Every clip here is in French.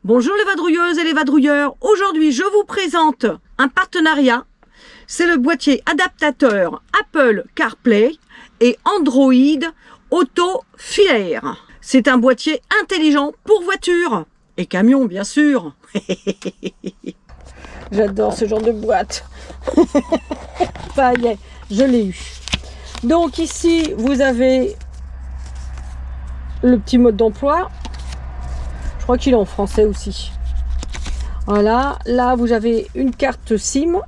Bonjour les vadrouilleuses et les vadrouilleurs. Aujourd'hui, je vous présente un partenariat. C'est le boîtier adaptateur Apple CarPlay et Android Auto Filaire. C'est un boîtier intelligent pour voiture et camion, bien sûr. J'adore ce genre de boîte. Ça y est, je l'ai eu. Donc ici, vous avez le petit mode d'emploi. Je crois qu'il est en français aussi. Voilà, là vous avez une carte SIM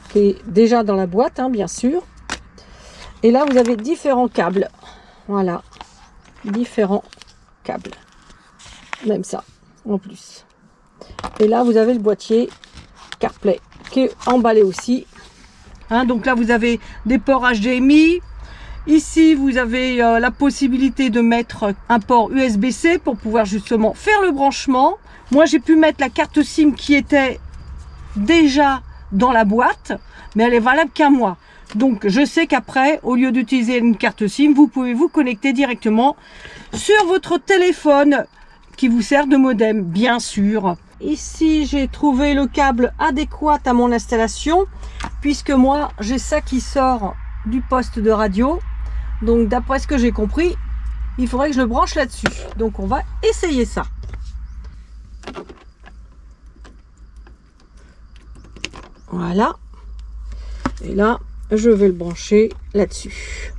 qui est déjà dans la boîte, hein, bien sûr. Et là vous avez différents câbles. Voilà, différents câbles. Même ça, en plus. Et là vous avez le boîtier CarPlay qui est emballé aussi. Hein, donc là vous avez des ports HDMI. Ici, vous avez la possibilité de mettre un port USB-C pour pouvoir justement faire le branchement. Moi, j'ai pu mettre la carte SIM qui était déjà dans la boîte, mais elle est valable qu'un mois. Donc, je sais qu'après, au lieu d'utiliser une carte SIM, vous pouvez vous connecter directement sur votre téléphone qui vous sert de modem, bien sûr. Ici, j'ai trouvé le câble adéquat à mon installation, puisque moi, j'ai ça qui sort du poste de radio. Donc d'après ce que j'ai compris, il faudrait que je le branche là-dessus. Donc on va essayer ça. Voilà. Et là, je vais le brancher là-dessus.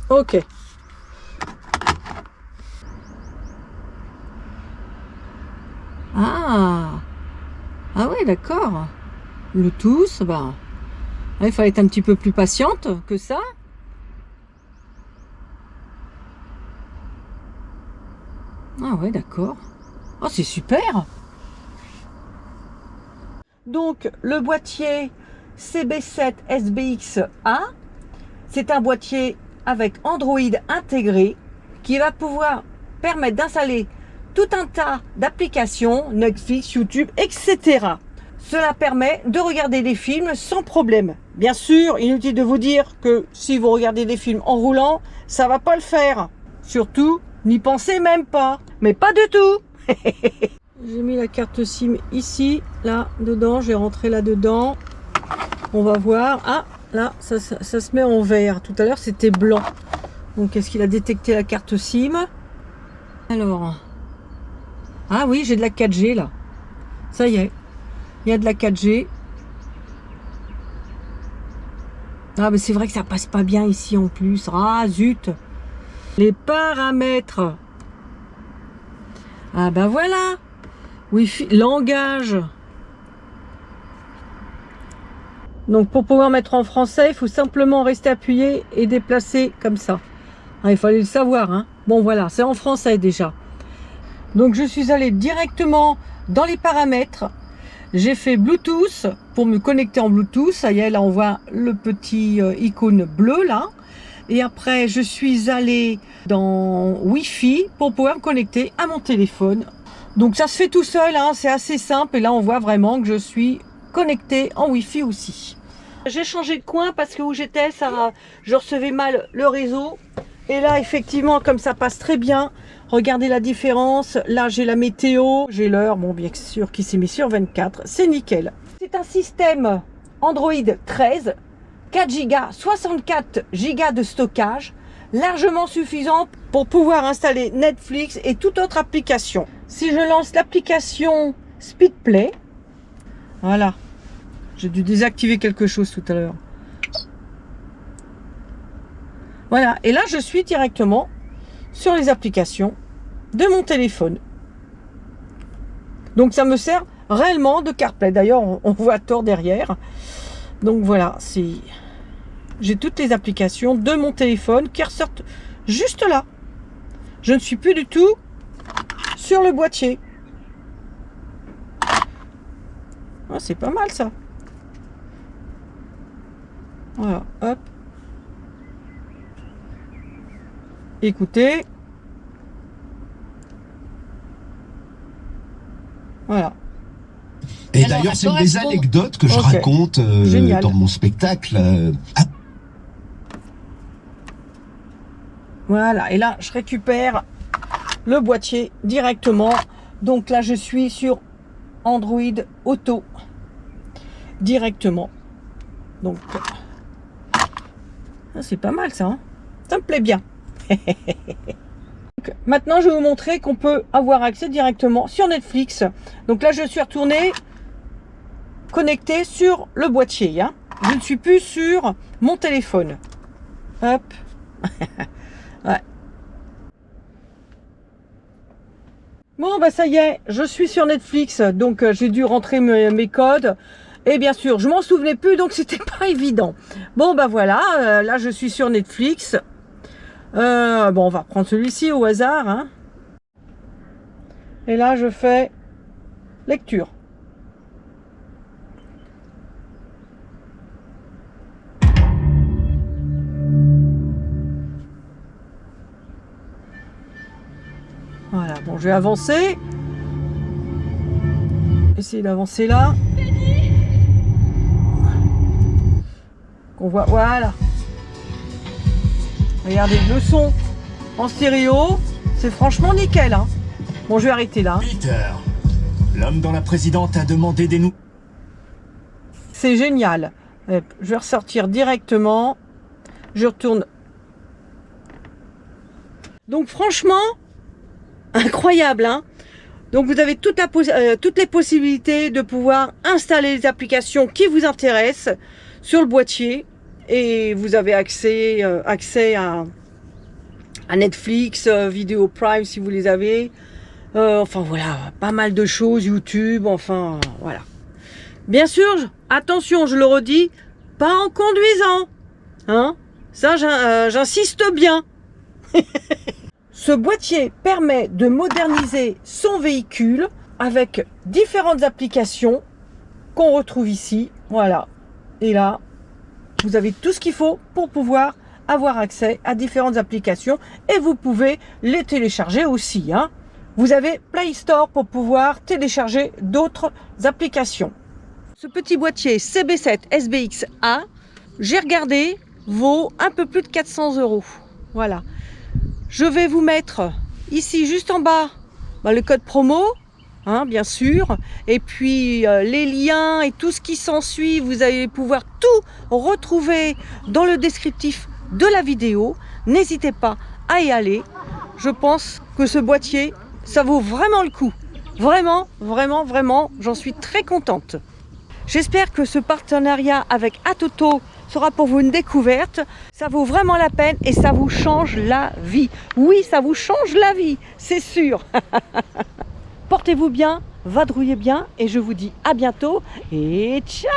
Ok. Ah ouais, d'accord. Bluetooth, bah... il fallait être un petit peu plus patiente que ça. Ah ouais, d'accord. Oh, c'est super. Donc, le boîtier CB7 SBX-A, c'est un boîtier avec Android intégré qui va pouvoir permettre d'installer tout un tas d'applications, Netflix, YouTube, etc. Cela permet de regarder des films sans problème. Bien sûr, inutile de vous dire que si vous regardez des films en roulant, ça va pas le faire. Surtout, n'y pensez même pas. Mais pas du tout. J'ai mis la carte SIM ici, là, dedans. J'ai rentré là-dedans. On va voir. Ah, là, ça se met en vert. Tout à l'heure, c'était blanc. Donc, est-ce qu'il a détecté la carte SIM? Alors. Ah oui, j'ai de la 4G, là. Ça y est. Il y a de la 4G. Ah, mais c'est vrai que ça passe pas bien ici en plus. Ah, zut. Les paramètres. Ah, ben voilà. Wi-Fi, langage. Donc, pour pouvoir mettre en français, il faut simplement rester appuyé et déplacer comme ça. Ah, il fallait le savoir, hein. Bon, voilà, c'est en français déjà. Donc, je suis allée directement dans les paramètres. J'ai fait Bluetooth pour me connecter en Bluetooth. Ça y est, là on voit le petit icône bleu là. Et après, je suis allée dans Wi-Fi pour pouvoir me connecter à mon téléphone. Donc ça se fait tout seul, hein, c'est assez simple. Et là, on voit vraiment que je suis connectée en Wi-Fi aussi. J'ai changé de coin parce que où j'étais, je recevais mal le réseau. Et là, effectivement, comme ça passe très bien, regardez la différence. Là, j'ai la météo, j'ai l'heure, bon, bien sûr, qui s'est mis sur 24. C'est nickel. C'est un système Android 13, 4 Go, 64 Go de stockage, largement suffisant pour pouvoir installer Netflix et toute autre application. Si je lance l'application Speedplay, voilà, j'ai dû désactiver quelque chose tout à l'heure. Voilà, et là je suis directement sur les applications de mon téléphone. Donc ça me sert réellement de CarPlay. D'ailleurs, on voit Thor derrière. Donc voilà, j'ai toutes les applications de mon téléphone qui ressortent juste là. Je ne suis plus du tout sur le boîtier. Ah, c'est pas mal ça. Voilà, hop. Écoutez. Voilà. Et d'ailleurs, c'est une des anecdotes que je raconte dans mon spectacle. Voilà, et là, je récupère le boîtier directement. Donc là, je suis sur Android Auto directement. Donc, c'est pas mal ça, hein, ça me plaît bien. Donc, maintenant, je vais vous montrer qu'on peut avoir accès directement sur Netflix. Donc là, je suis retournée connecté sur le boîtier, hein. Je ne suis plus sur mon téléphone. Hop. Ouais. Bon, bah ça y est, je suis sur Netflix, donc j'ai dû rentrer mes codes. Et bien sûr, je m'en souvenais plus, donc c'était pas évident. Bon, bah voilà, là je suis sur Netflix. Bon, on va prendre celui-ci au hasard, hein. Et là, je fais lecture. Voilà, bon, je vais avancer. Essayer d'avancer là. Qu'on voit, voilà. Regardez, le son en stéréo, c'est franchement nickel, hein. Bon, je vais arrêter là. Peter, l'homme dont la présidente a demandé des nouvelles. C'est génial. Je vais ressortir directement. Je retourne. Donc franchement, incroyable, hein. Donc vous avez toutes les possibilités de pouvoir installer les applications qui vous intéressent sur le boîtier. Et vous avez accès à Netflix, Vidéo Prime si vous les avez. Enfin voilà, pas mal de choses, YouTube, enfin voilà. Bien sûr, attention, je le redis, pas en conduisant. Hein, ça, j'insiste bien. Ce boîtier permet de moderniser son véhicule avec différentes applications qu'on retrouve ici. Voilà. Et là, vous avez tout ce qu'il faut pour pouvoir avoir accès à différentes applications et vous pouvez les télécharger aussi, hein. Vous avez Play Store pour pouvoir télécharger d'autres applications. Ce petit boîtier CB7 SBX-A, j'ai regardé, vaut un peu plus de 400 €. Voilà. Je vais vous mettre ici juste en bas le code promo, hein, bien sûr, et puis les liens et tout ce qui s'ensuit, vous allez pouvoir tout retrouver dans le descriptif de la vidéo. N'hésitez pas à y aller. Je pense que ce boîtier, ça vaut vraiment le coup. Vraiment, vraiment, vraiment, j'en suis très contente. J'espère que ce partenariat avec Atoto sera pour vous une découverte. Ça vaut vraiment la peine et ça vous change la vie. Oui, ça vous change la vie, c'est sûr. Portez-vous bien, vadrouillez bien et je vous dis à bientôt et ciao.